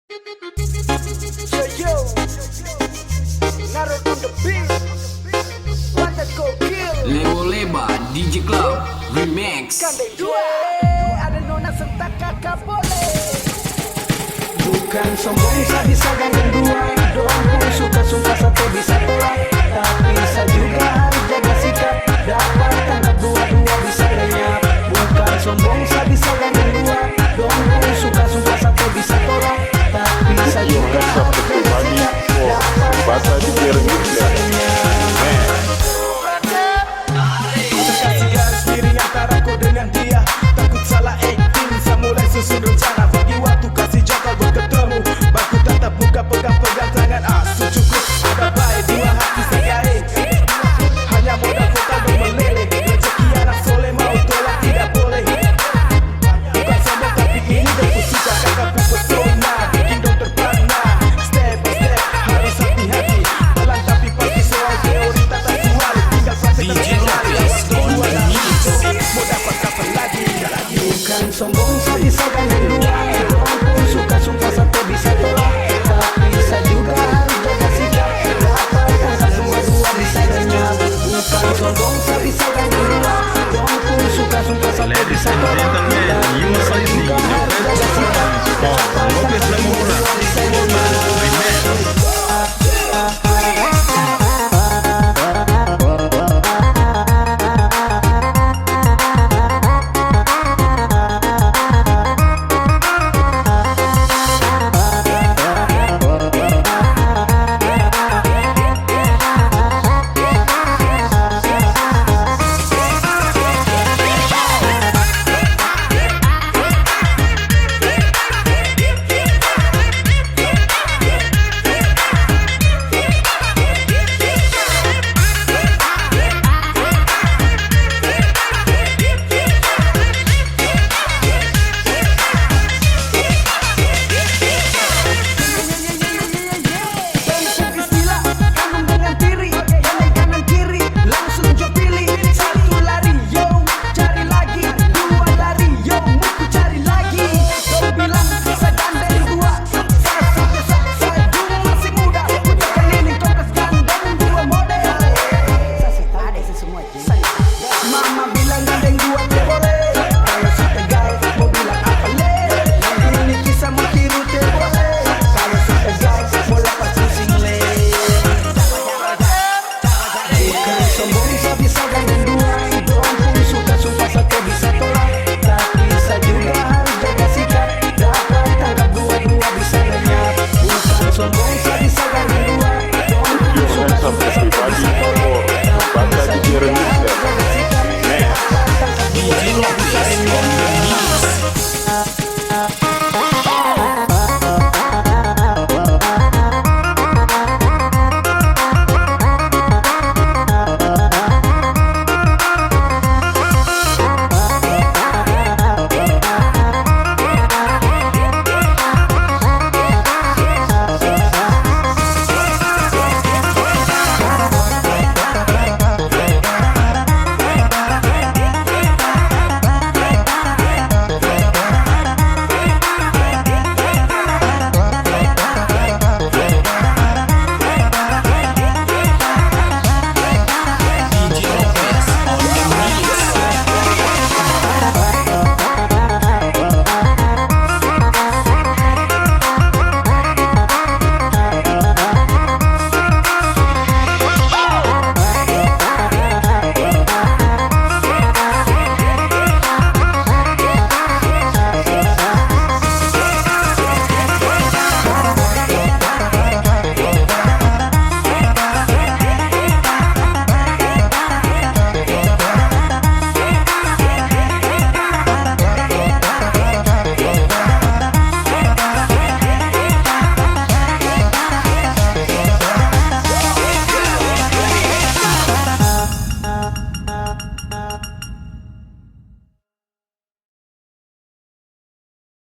Yo, Naruto on the beat. What the go kill? Lewo Leba DJ Club Remix. Kandai dua, ada nona sentak kakak boleh. Bukan sombong saya bisa gandeng dua. Doang suka-suka satu bisa tolak. Tak bisa juga harus jaga sikap. Dapat tangkap dua-dua bisa lenyap. Bukan sombong saya bisa gandeng dua. Doang suka-suka satu bisa tolak. Tak bisa juga harus jaga sikap. Dapat Bahasa di dua-dua bisa lenyap. Kasih garis miring antara kau dengan dia. Takut salah acting, saya mulai susun rencana.